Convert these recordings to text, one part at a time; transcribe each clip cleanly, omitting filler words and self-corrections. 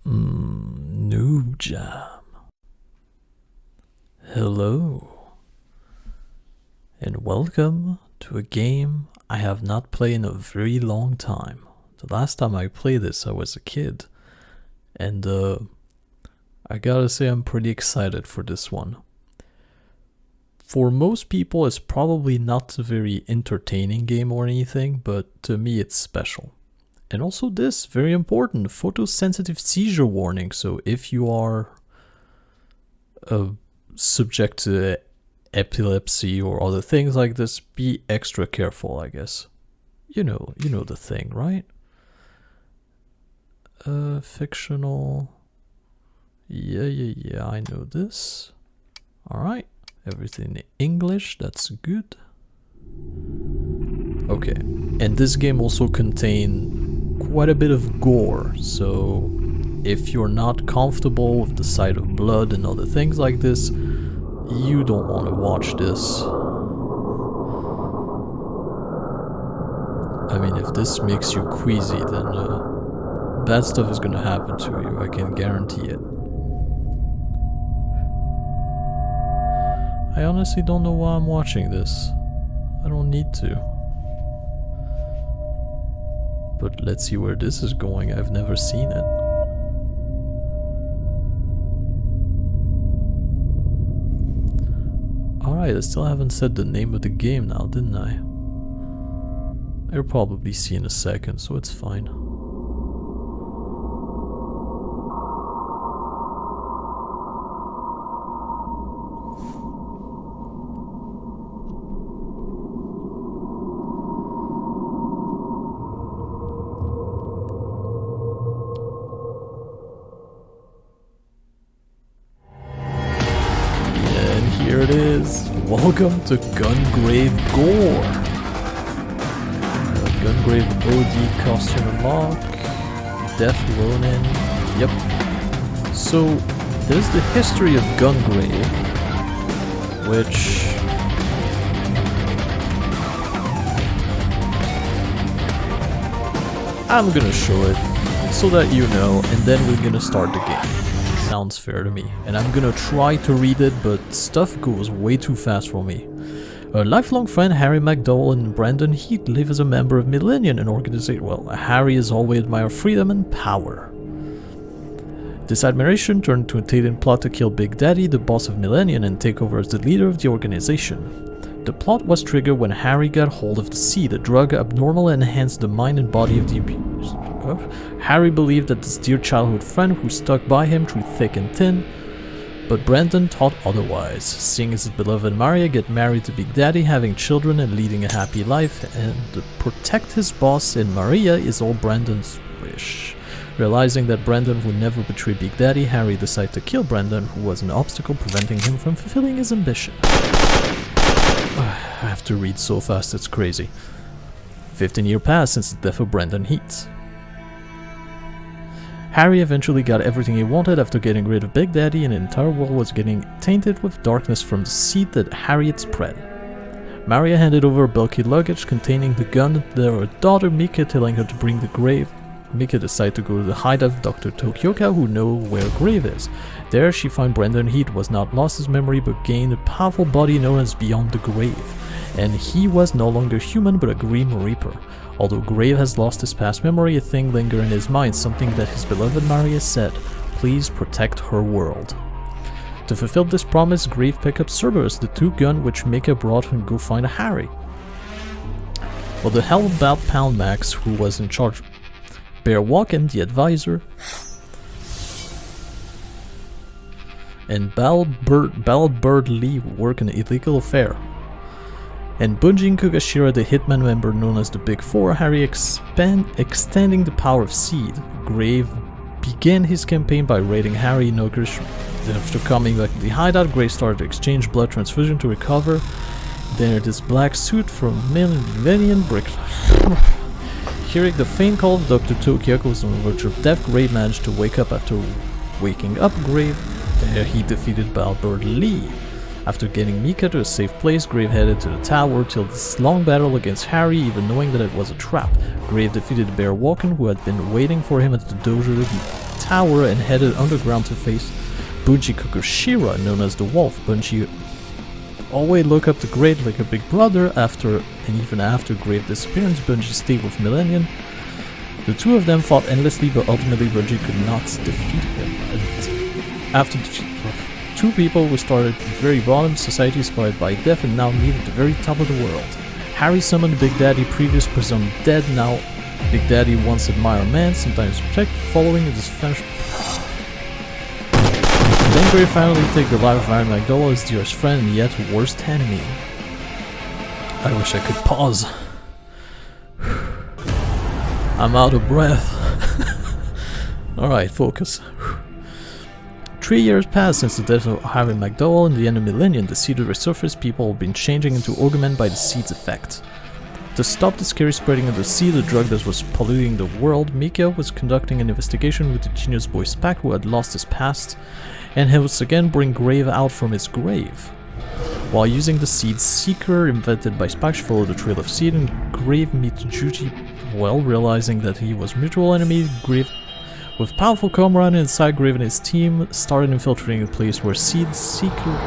Noob Jam. Hello, and welcome to a game I have not played in a very long time. The last time I played this, I was a kid, and I gotta say I'm pretty excited for this one. For most people, it's probably not a very entertaining game or anything, but to me it's special. And also this, very important, photosensitive seizure warning, so if you are subject to epilepsy or other things like this, be extra careful, I guess. You know the thing, right? Fictional. Yeah, I know this. Alright, everything in English, that's good. Okay, and this game also contains quite a bit of gore, so if you're not comfortable with the sight of blood and other things like this, you don't want to watch this. I mean, if this makes you queasy, then bad stuff is gonna happen to you, I can guarantee it. I honestly don't know why I'm watching this. I don't need to. But let's see where this is going. I've never seen it. Alright, I still haven't said the name of the game now, didn't I? I'll probably see in a second, so it's fine. Here it is. Welcome to Gungrave GORE. Gungrave OD costume unlock. Death Ronin. Yep. So there's the history of Gungrave, which I'm gonna show it so that you know, and then we're gonna start the game. Sounds fair to me, and I'm gonna try to read it, but stuff goes way too fast for me. A lifelong friend, Harry McDowell and Brandon Heath, live as a member of Millennium, an organization. Well, Harry has always admired freedom and power. This admiration turned to a tainted plot to kill Big Daddy, the boss of Millennium, and take over as the leader of the organization. The plot was triggered when Harry got hold of the seed, a drug abnormal and enhanced the mind and body of the abused. Harry believed that this dear childhood friend who stuck by him through thick and thin, but Brandon thought otherwise, seeing his beloved Maria get married to Big Daddy, having children and leading a happy life, and to protect his boss and Maria is all Brandon's wish. Realizing that Brandon would never betray Big Daddy, Harry decided to kill Brandon, who was an obstacle preventing him from fulfilling his ambition. I have to read so fast, it's crazy. 15 years passed since the death of Brandon Heath. Harry eventually got everything he wanted after getting rid of Big Daddy, and the entire world was getting tainted with darkness from the seed that Harry had spread. Maria handed over bulky luggage containing the gun to her daughter Mika, telling her to bring the grave. Mika decided to go to the hideout of Dr. Tokioka, who knows where Grave is. There she found Brandon Heath was not lost his memory, but gained a powerful body known as Beyond the Grave. And he was no longer human, but a Grim Reaper. Although Grave has lost his past memory, a thing lingers in his mind, something that his beloved Maria said, please protect her world. To fulfill this promise, Grave picked up Cerberus, the two gun which Mika brought and go find Harry. Well, the hell about Pound Max, who was in charge, Bear Walken, the advisor, and Balbird Lee work an illegal affair. And Bunjin Kugashira, the hitman member known as the Big Four, Harry extending the power of Seed. Grave began his campaign by raiding Harry in Ogrish. After coming back to the hideout, Grave started to exchange blood transfusion to recover. Then this black suit from Millennium Brick. Hearing the faint call of Dr. Tokioka was on the verge of death, Grave managed to wake up after waking up Grave. There he defeated Balbird Lee. After getting Mika to a safe place, Grave headed to the tower till this long battle against Harry, even knowing that it was a trap. Grave defeated Bear Walken, who had been waiting for him at the dojo tower and headed underground to face Bunji Kokushira, known as the Wolf. Bunji always looked up to Grave like a big brother. After and even after Grave's disappearance, Bunji stayed with Millennium. The two of them fought endlessly, but ultimately Bunji could not defeat him. After two people who started at the very bottom, society spotted by death, and now meet at the very top of the world. Harry summoned Big Daddy, previous presumed dead, now Big Daddy once admired man, sometimes protect, following his French. Then Grave finally take the life of Harry McDowell, his dearest friend and yet worst enemy. I wish I could pause. I'm out of breath. Alright, focus. 3 years passed since the death of Harry McDowell. In the end of millennium, the seed resurfaced. People have been changing into augment by the seed's effect. To stop the scary spreading of the seed, a drug that was polluting the world, Mika was conducting an investigation with the genius boy Spike, who had lost his past, and he was again bring Grave out from his grave. While using the seed seeker invented by Spike, she followed the trail of seed, and Grave meets Juji. Well, realizing that he was mutual enemy, Grave, with powerful comrade inside Grave and his team, started infiltrating the place where seed seeker.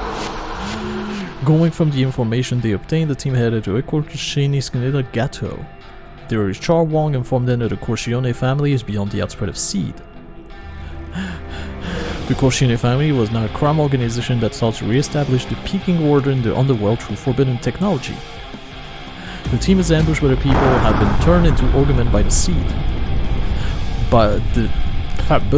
Going from the information they obtained, the team headed to Equatorshini's Gato. They were Char Wong informed them that the Corcione family is beyond the outspread of seed. The Corcione family was now a crime organization that sought to re-establish the Peking order in the underworld through forbidden technology. The team is ambushed by the people who have been turned into augment by the seed. But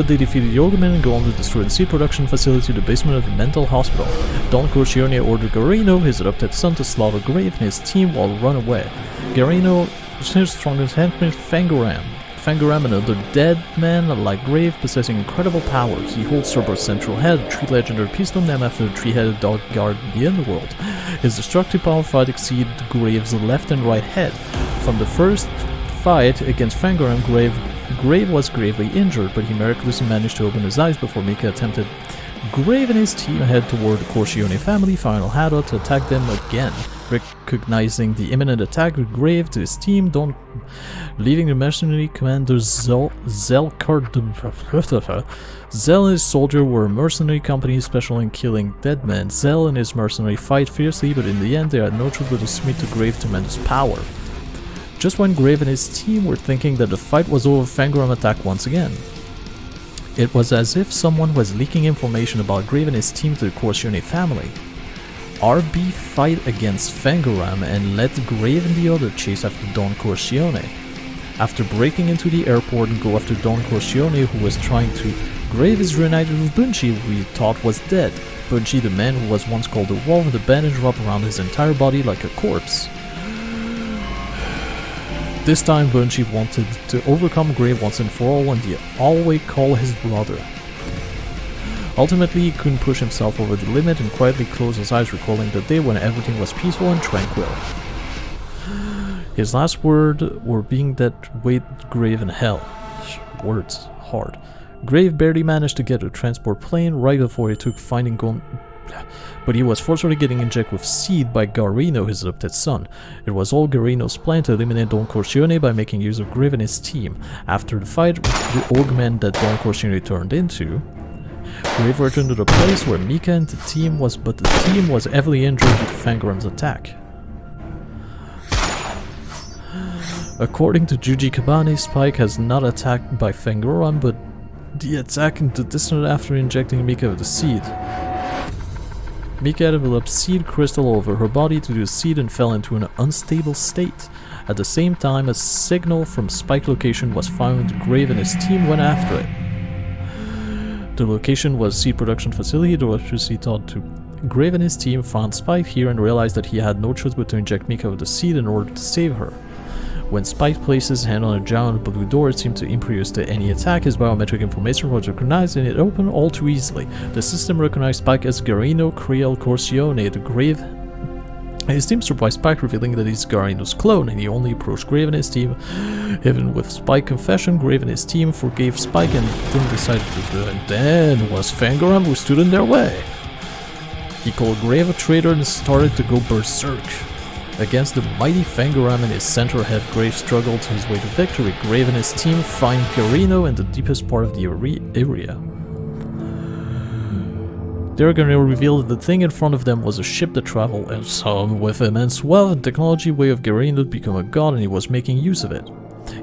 they defeated the augment and go on to destroy the seed production facility, the basement of the mental hospital. Don Corcione ordered Garino, his adopted son, to slaughter Grave and his team while run away. Garino was his strongest henchman, Fangoram. Fangoram, another dead man like Grave, possessing incredible powers. He holds Cerberus' central head, a tree legendary pistol named after the three-headed dog guard in the underworld. His destructive power fight exceeded Grave's left and right head. From the first fight against Fangoram, Grave was gravely injured, but he miraculously managed to open his eyes before Mika attempted. Grave and his team head toward the Corcione family final hideout to attack them again. Recognizing the imminent attack, Grave to his team, leaving the mercenary commander Zell and his soldier were a mercenary company special in killing dead men. Zell and his mercenary fight fiercely, but in the end they had no choice but to submit to Grave's tremendous power. Just when Grave and his team were thinking that the fight was over, Fangoram attacked once again. It was as if someone was leaking information about Grave and his team to the Corcione family. RB fight against Fangoram and let Grave and the other chase after Don Corcione. After breaking into the airport and go after Don Corcione, who was trying to, Grave is reunited with Bunji, who he thought was dead. Bunji, the man who was once called the Wolf, with a bandage wrapped around his entire body like a corpse. This time Bunji wanted to overcome Grave once and for all, and he always called his brother. Ultimately, he couldn't push himself over the limit and quietly closed his eyes, recalling the day when everything was peaceful and tranquil. His last words were being that weighed Grave in hell. Words hard. Grave barely managed to get a transport plane right before he took finding but he was forcefully getting injected with seed by Garino, his adopted son. It was all Garino's plan to eliminate Don Corcione by making use of Grave and his team. After the fight, the augment that Don Corcione turned into, Grave returned to the place where Mika and the team was, but the team was heavily injured due to Fangoram's attack. According to Juji Kabane, Spike has not attacked by Fangoram, but the attack in the distance after injecting Mika with the seed. Mika developed seed crystal over her body to the seed and fell into an unstable state. At the same time, a signal from Spike location was found. Grave and his team went after it. The location was seed production facility. The electricity thought to Grave and his team found Spike here and realized that he had no choice but to inject Mika with the seed in order to save her. When Spike placed his hand on a giant blue door, it seemed to impervious to any attack. His biometric information was recognized and it opened all too easily. The system recognized Spike as Garino Creole Corcione. The Grave and his team surprised Spike, revealing that he's Garino's clone, and he only approached Grave and his team. Even with Spike's confession, Grave and his team forgave Spike and then decided to do it. And then it was Fangoram who stood in their way. He called Grave a traitor and started to go berserk. Against the mighty Fangaram and his center-head, Grave struggled to his way to victory. Grave and his team find Garino in the deepest part of the area. There, Garino revealed that the thing in front of them was a ship that traveled, and some with immense wealth and technology way of Garino to become a god, and he was making use of it.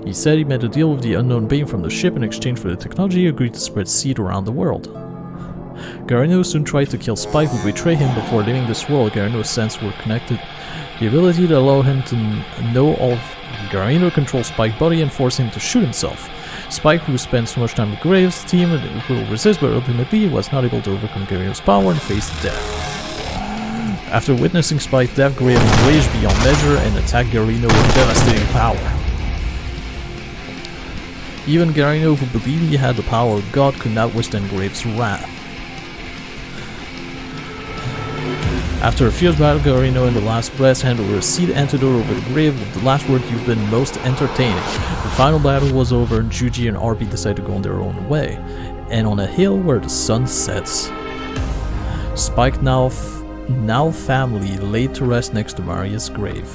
He said he made a deal with the unknown being from the ship in exchange for the technology. He agreed to spread seed around the world. Garino soon tried to kill Spike, who betrayed him before leaving this world. Garino's senses were connected. The ability to allow him to know all of Garino controls Spike's body and force him to shoot himself. Spike, who spent so much time with Grave's team, will resist, but ultimately was not able to overcome Garino's power and faced death. After witnessing Spike's death, Grave enraged beyond measure and attacked Garino with devastating power. Even Garino, who believed he had the power of God, could not withstand Grave's wrath. After a fierce battle, Garino in the last breath handed over a seed antidote over the Grave with the last word, "You've been most entertaining." The final battle was over and Juji and RP decided to go on their own way. And on a hill where the sun sets, Spike now family laid to rest next to Maria's grave.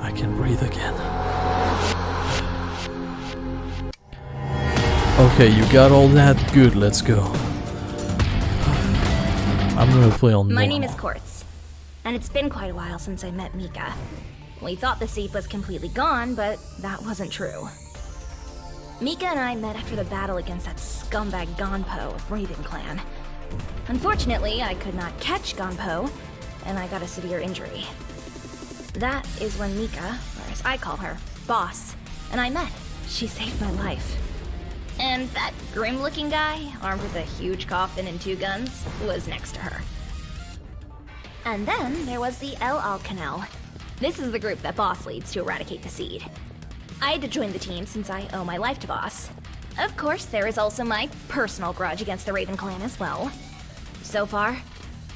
I can breathe again. Okay, you got all that? Good, let's go. I'm gonna play on normal. My name is Quartz, and it's been quite a while since I met Mika. We thought the seed was completely gone, but that wasn't true. Mika and I met after the battle against that scumbag Gonpo of Raven Clan. Unfortunately, I could not catch Gonpo, and I got a severe injury. That is when Mika, or as I call her, Boss, and I met. She saved my life. And that grim-looking guy, armed with a huge coffin and 2 guns, was next to her. And then there was the El Alcanel. This is the group that Boss leads to eradicate the seed. I had to join the team since I owe my life to Boss. Of course, there is also my personal grudge against the Raven Clan as well. So far,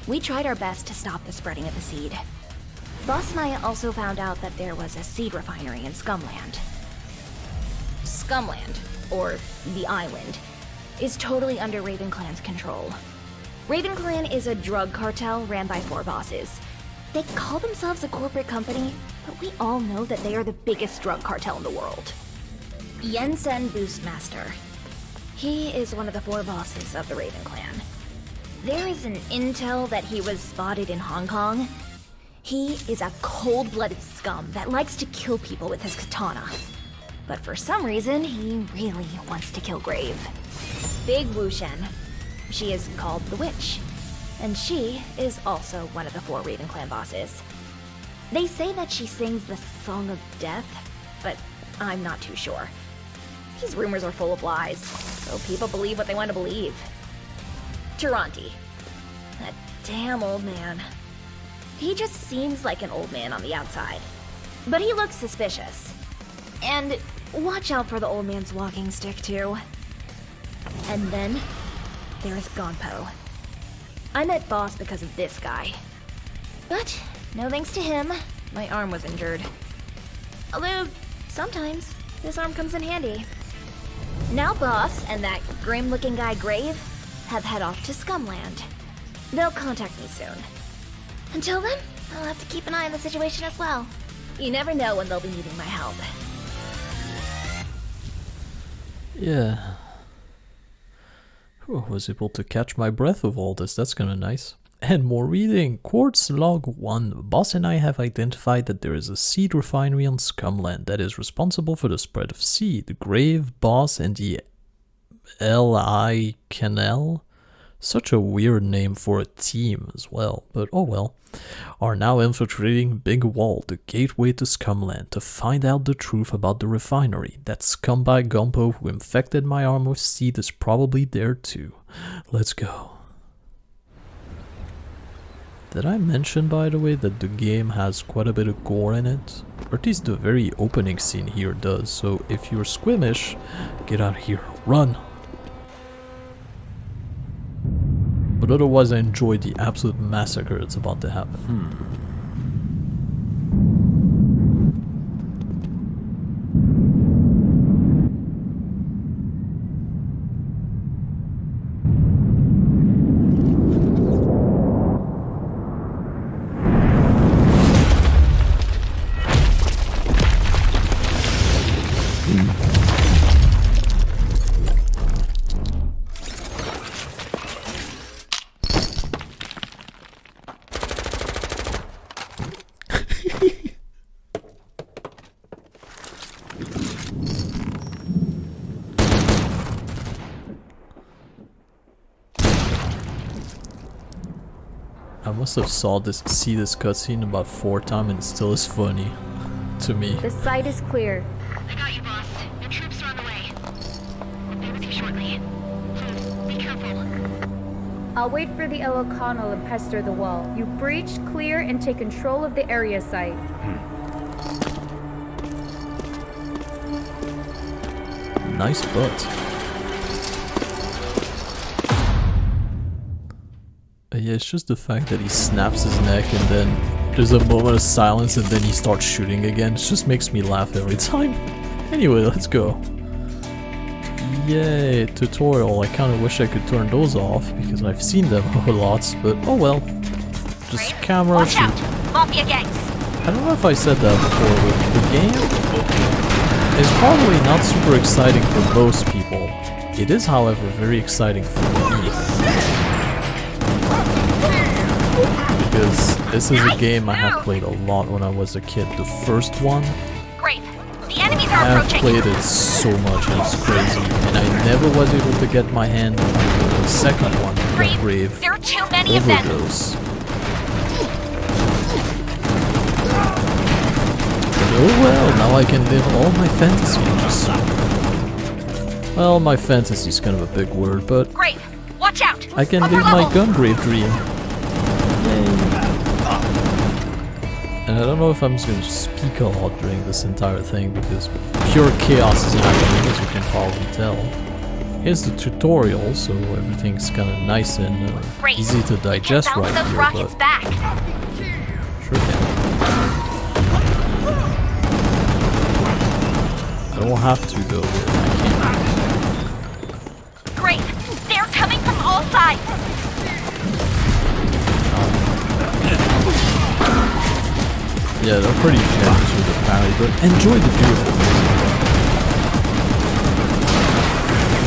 we tried our best to stop the spreading of the seed. Boss and I also found out that there was a seed refinery in Scumland. Scumland, or the island, is totally under Raven Clan's control. Raven Clan is a drug cartel ran by 4 bosses. They call themselves a corporate company, but we all know that they are the biggest drug cartel in the world. Yensen Boostmaster. He is one of the 4 bosses of the Raven Clan. There is an intel that he was spotted in Hong Kong. He is a cold-blooded scum that likes to kill people with his katana. But for some reason, he really wants to kill Grave. Big Wushen. She is called the Witch, and she is also one of the 4 Raven Clan bosses. They say that she sings the Song of Death, but I'm not too sure. These rumors are full of lies, so people believe what they want to believe. Taranti. That damn old man. He just seems like an old man on the outside, but he looks suspicious. And watch out for the old man's walking stick, too. And then, there is Gonpo. I met Boss because of this guy. But, no thanks to him, my arm was injured. Although, sometimes, this arm comes in handy. Now Boss and that grim-looking guy Grave have head off to Scumland. They'll contact me soon. Until then, I'll have to keep an eye on the situation as well. You never know when they'll be needing my help. Yeah. Whew, was able to catch my breath with all this, that's kinda nice. And more reading. Quartz Log 1. Boss and I have identified that there is a seed refinery on Scumland that is responsible for the spread of seed. Grave, Boss, and the L.I. Canal, such a weird name for a team as well, but oh well, are now infiltrating Big Wall, the gateway to Scumland, to find out the truth about the refinery. That scumbag Gumpo who infected my arm with seed is probably there too. Let's go. Did I mention, by the way, that the game has quite a bit of gore in it? Or at least the very opening scene here does, so if you're squeamish, get out of here. Run! But otherwise I enjoyed the absolute massacre that's about to happen. I must have see this cutscene about 4 times and it still is funny to me. The site is clear. I got you, boss. Your troops are on the way. I'll be with you shortly. Be careful. I'll wait for the O'Connell and pester the wall. You breach, clear, and take control of the area site. Nice butt. Yeah, it's just the fact that he snaps his neck and then there's a moment of silence and then he starts shooting again. It just makes me laugh every time. Anyway, let's go. Yay, tutorial. I kind of wish I could turn those off because I've seen them a lot, but oh well. Just camera Watch shoot. out! Mafia gangs! I don't know if I said that before, but the game is probably not super exciting for most people. It is, however, very exciting for me. Because this is a game I have played a lot when I was a kid. The first one, Great. The enemies I are have approaching. played it so much and it's crazy. And I never was able to get my hand on the second one, Gungrave There are too many of them. Overdose. But oh well, now I can live all my fantasy. Well, my fantasy is kind of a big word, but Great. Watch out! I can Upper live my level. Gungrave dream. And I don't know if I'm just gonna speak a lot during this entire thing because pure chaos is happening, as you can probably tell. Here's the tutorial, so everything's kind of nice and Great. easy to digest Bounce right those here, rockets but back. sure can. I don't have to though, I Great. They're coming from all sides. Yeah, they're pretty generous with the parry, but enjoy the beautiful music.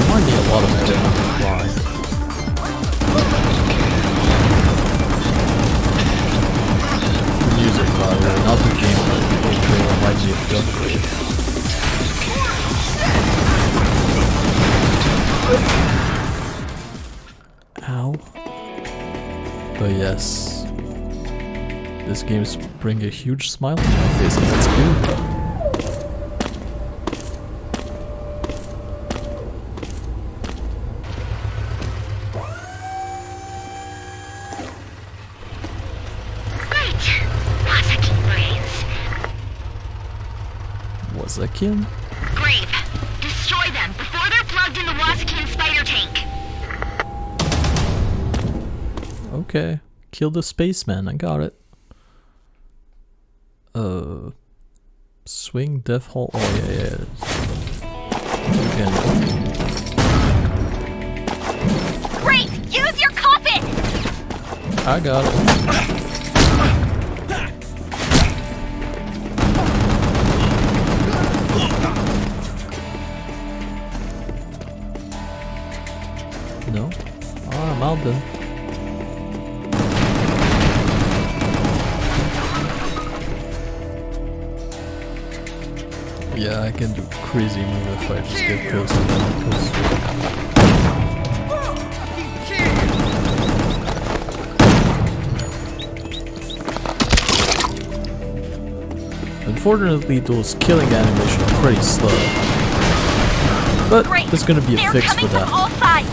Remind me a lot of Devil May Cry. The music, by the way, not the gameplay. The gameplay reminds me of Gungrave. Ow. But yes. This game's bring a huge smile to my face and that's good. Great. Wasakin brains. Wasakin? Grave. Destroy them before they're plugged in the Wasakin spider tank. Okay. Kill the spaceman, I got it. Swing Death Hall. Oh yeah. Again. Great! Use your coffin! I got it. No? Oh, I'm out then. Yeah, I can do crazy move if I just get close to them. Unfortunately, those killing animations are pretty slow. But Great. there's gonna be a They're fix coming for that. from all sides.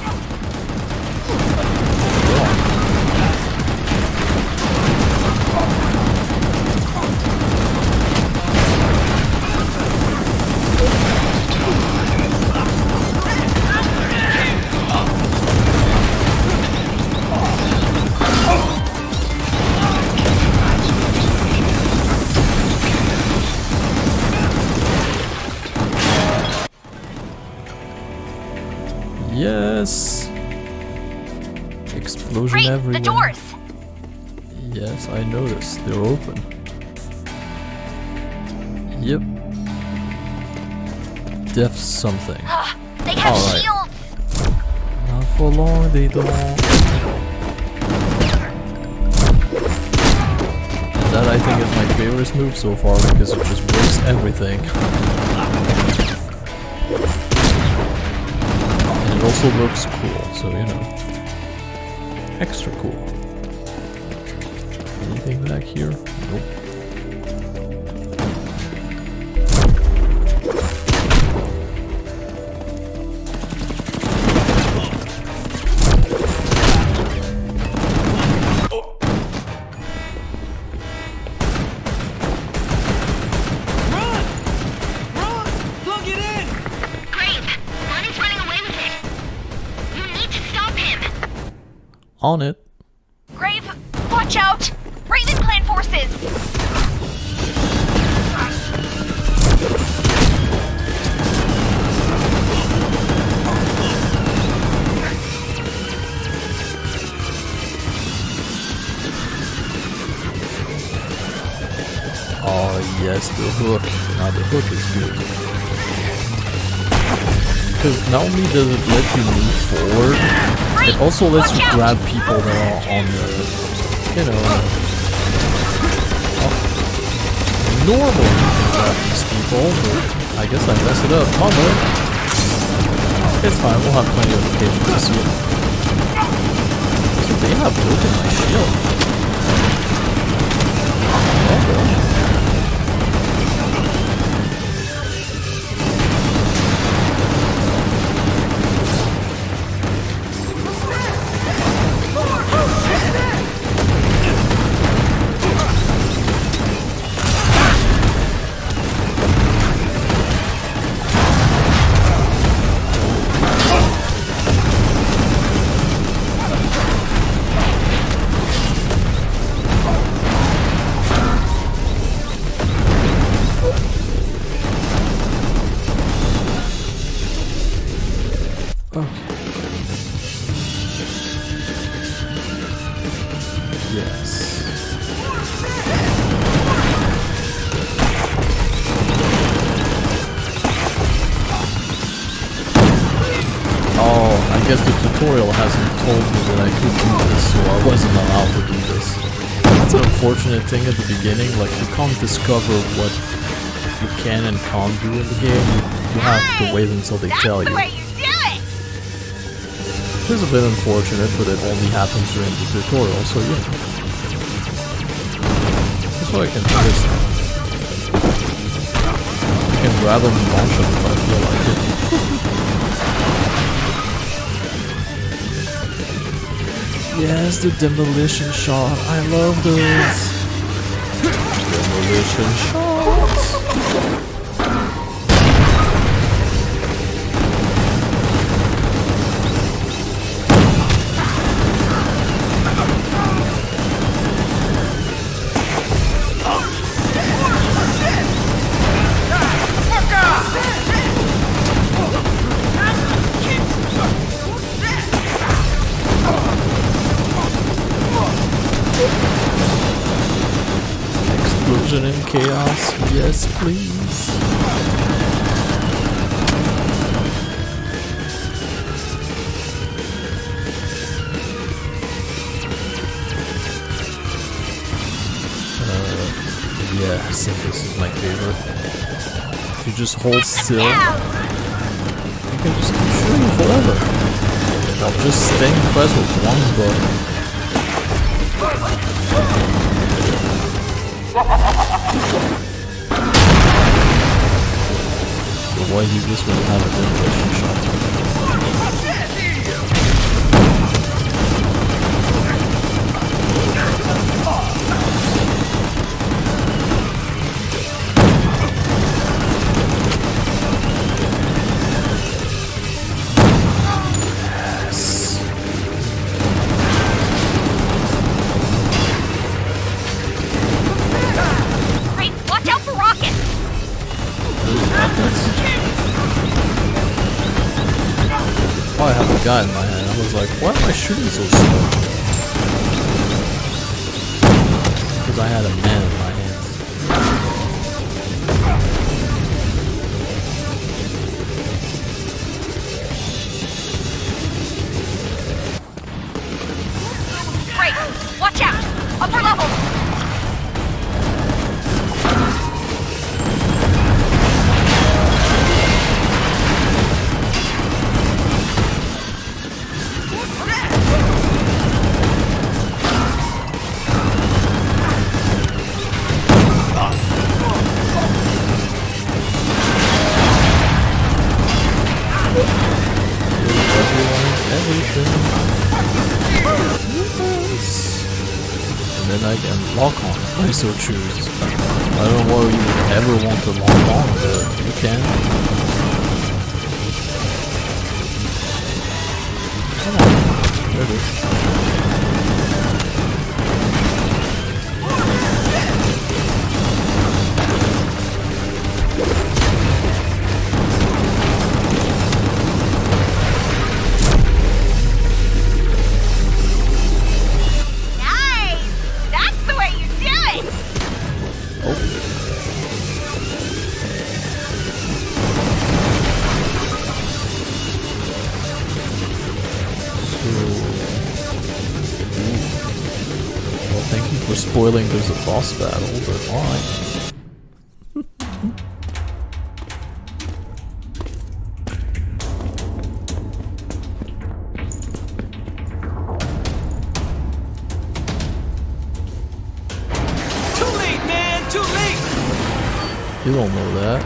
Yes! Explosion Great, everywhere. the doors. Yes, I noticed. They're open. Yep. Death something. They have Alright. shields. Not for long, they don't. That I think is my favorite move so far because it just breaks everything. And it also looks cool, so you know. Extra cool. Anything back here? Nope. On it. Grave, watch out! Raven Clan forces! Oh yes, the hook. Now the hook is good. Because not only does it let you move forward, it also lets you grab people that are on the, you know, normally you can grab these people, but I guess I messed it up. Mama! It's fine, we'll have plenty of occasions to see it. So they have broken my shield. Okay. I guess the tutorial hasn't told me that I could do this, so I wasn't allowed to do this. That's an unfortunate thing at the beginning, like you can't discover what you can and can't do in the game. You have to wait until they tell you. Which is a bit unfortunate, but it only happens during the tutorial, so yeah. That's why I can do this. I can grab them and launch them if I feel like it. Yes, the demolition shot. I love those. Demolition shots. Explosion and chaos, yes please. Yeah, I think this is my favorite. If you just hold still, you can just keep shooting forever. While just staying pressed with one button. But why you just wouldn't have a demolition shot? Oh, I have a gun in my hand. I was like, why am I shooting so slow? Because I had a man in my hands. Great! Watch out! Upper level! Everyone and everything. Yes. And then I can lock on if I so choose. I don't know why you would ever want to lock on, but you can. Oh, there it is. Spoiling there's a boss battle, but alright. Too late, man! Too late! You don't know that.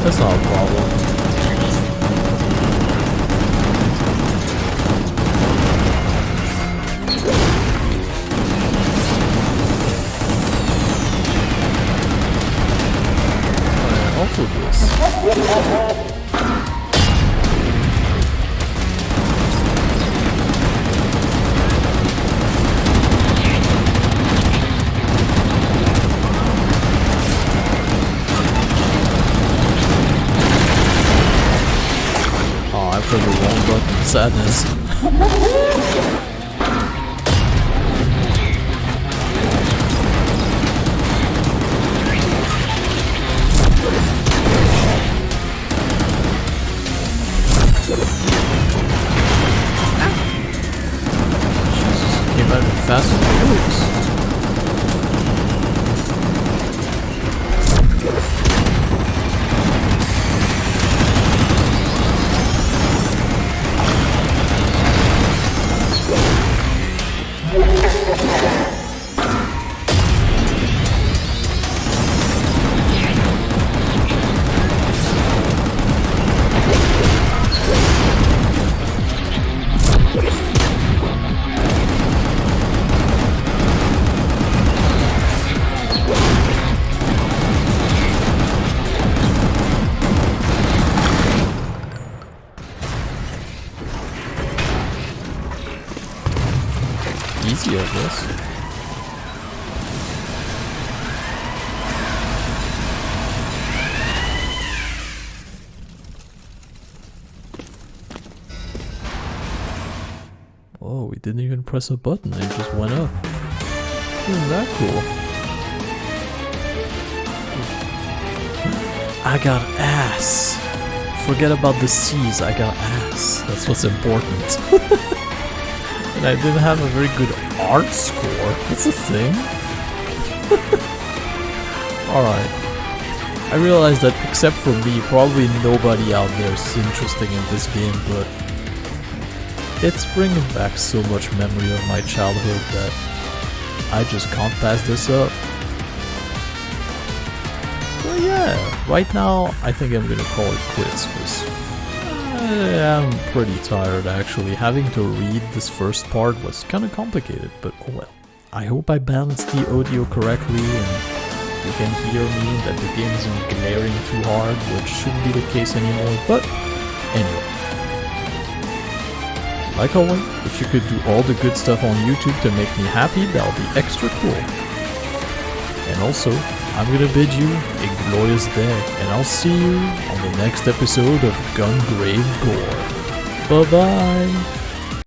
That's not a problem. Alright, also this. For the wrong button, sadness. Jesus, came out fast and furious. Easy, I guess. Oh, we didn't even press a button, it just went up. Isn't that cool? I got ass. Forget about the C's, I got ass. That's what's important. And I didn't have a very good art score. That's a thing. Alright. I realize that except for me, probably nobody out there is interested in this game, but it's bringing back so much memory of my childhood that I just can't pass this up. So yeah, right now I think I'm gonna call it quits, because I'm pretty tired actually. Having to read this first part was kinda complicated, but oh well. I hope I balanced the audio correctly and you can hear me, that the game isn't glaring too hard, which shouldn't be the case anymore, but anyway. Like always, if you could do all the good stuff on YouTube to make me happy, that would be extra cool. And also, I'm gonna bid you a glorious day, and I'll see you on the next episode of Gungrave GORE. Bye bye!